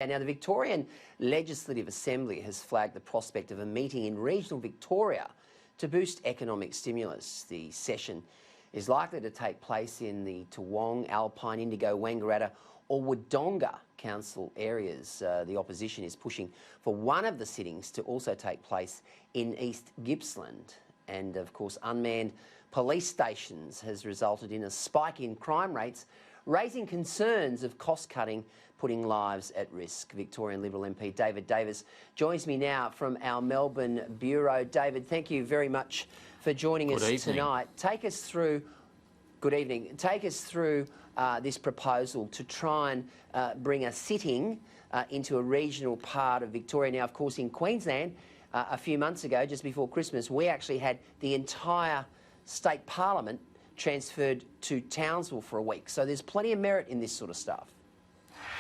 Now, the Victorian Legislative Assembly has flagged the prospect of a meeting in regional Victoria to boost economic stimulus. The session is likely to take place in the Toowong, Alpine, Indigo, Wangaratta or Wodonga council areas. The opposition is pushing for one of the sittings to also take place in East Gippsland. And, of course, unmanned police stations has resulted in a spike in crime rates, raising concerns of cost-cutting putting lives at risk. Victorian Liberal MP David Davis joins me now from our Melbourne Bureau. David, thank you very much for joining us tonight. Take us through, good evening, take us through this proposal to try and bring a sitting into a regional part of Victoria. Now, of course, in Queensland, a few months ago, just before Christmas, we actually had the entire state parliament transferred to Townsville for a week. So there's plenty of merit in this sort of stuff.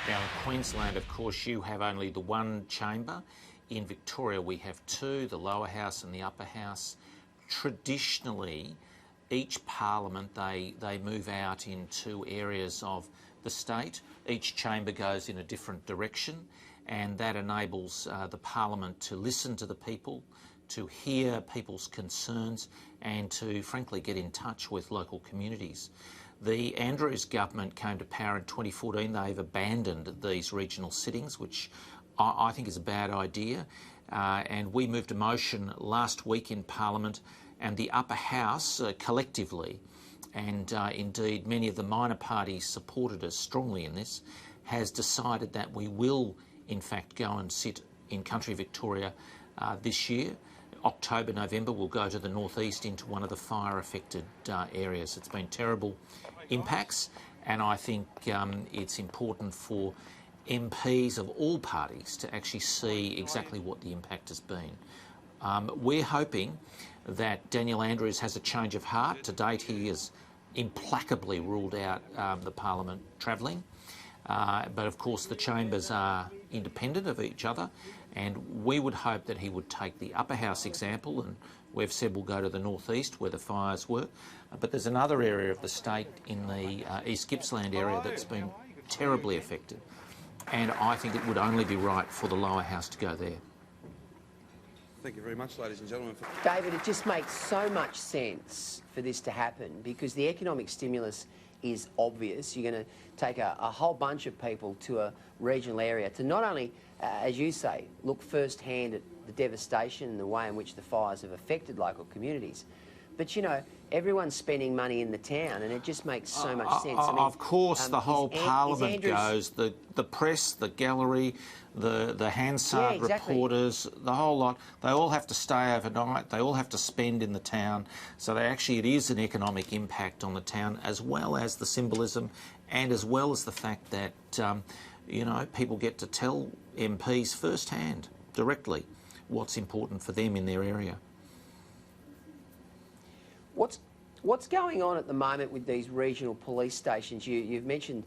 Now, in Queensland, of course, you have only the one chamber. In Victoria, we have two, the lower house and the upper house. Traditionally, each parliament, they move out in two areas of the state. Each chamber goes in a different direction, and that enables the parliament to listen to the people, to hear people's concerns and to, frankly, get in touch with local communities. The Andrews government came to power in 2014. They've abandoned these regional sittings, which I think is a bad idea. And we moved a motion last week in Parliament, and the upper house collectively, and indeed many of the minor parties supported us strongly in this, has decided that we will in fact go and sit in country Victoria this year. October, November, we'll go to the northeast into one of the fire-affected areas. It's been terrible impacts, and I think it's important for MPs of all parties to actually see exactly what the impact has been. We're hoping that Daniel Andrews has a change of heart. To date, he has implacably ruled out the Parliament travelling. But of course the chambers are independent of each other, and we would hope that he would take the upper house example, and we've said we'll go to the northeast where the fires were. But there's another area of the state in the East Gippsland area that's been terribly affected, and I think it would only be right for the lower house to go there. Thank you very much, ladies and gentlemen. David, it just makes so much sense for this to happen because the economic stimulus is obvious. You're going to take a whole bunch of people to a regional area to not only, as you say, look firsthand at the devastation and the way in which the fires have affected local communities, but, you know, everyone's spending money in the town, and it just makes so much sense. I mean, of course, the whole Parliament goes, the press, the gallery, the Hansard reporters, the whole lot. They all have to stay overnight. They all have to spend in the town. So it is an economic impact on the town, as well as the symbolism, and as well as the fact that you know, people get to tell MPs firsthand, directly, what's important for them in their area. What's going on at the moment with these regional police stations? You've mentioned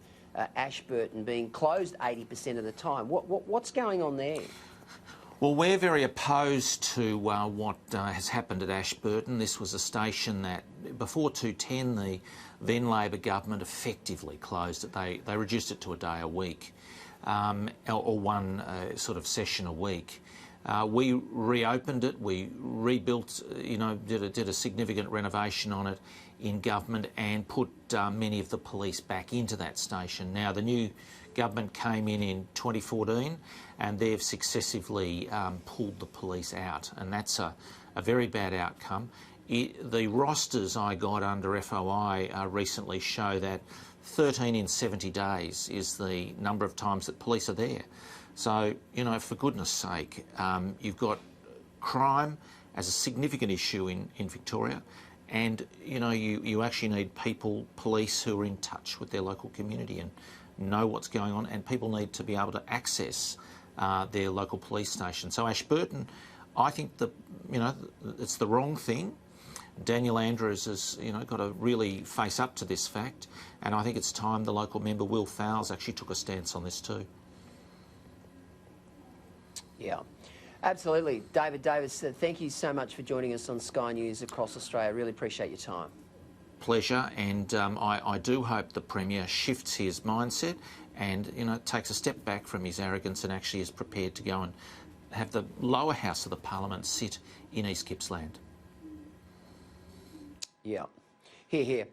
Ashburton being closed 80% of the time. What's going on there? Well, we're very opposed to what has happened at Ashburton. This was a station that, before 210, the then Labor government effectively closed it. They reduced it to a day a week, or one sort of session a week. We reopened it, we rebuilt, you know, did a significant renovation on it in government and put many of the police back into that station. Now, the new government came in 2014 and they've successively pulled the police out, and that's a very bad outcome. The rosters I got under FOI recently show that 13 in 70 days is the number of times that police are there. So, you know, for goodness sake, you've got crime as a significant issue in Victoria, and, you know, you actually need police who are in touch with their local community and know what's going on, and people need to be able to access their local police station. So Ashburton, I think it's the wrong thing. Daniel Andrews has, you know, got to really face up to this fact, and I think it's time the local member, Will Fowles, actually took a stance on this too. Yeah, absolutely. David Davis, thank you so much for joining us on Sky News across Australia. Really appreciate your time. Pleasure, and I do hope the Premier shifts his mindset and, you know, takes a step back from his arrogance and actually is prepared to go and have the lower house of the parliament sit in East Gippsland. Yeah. Here.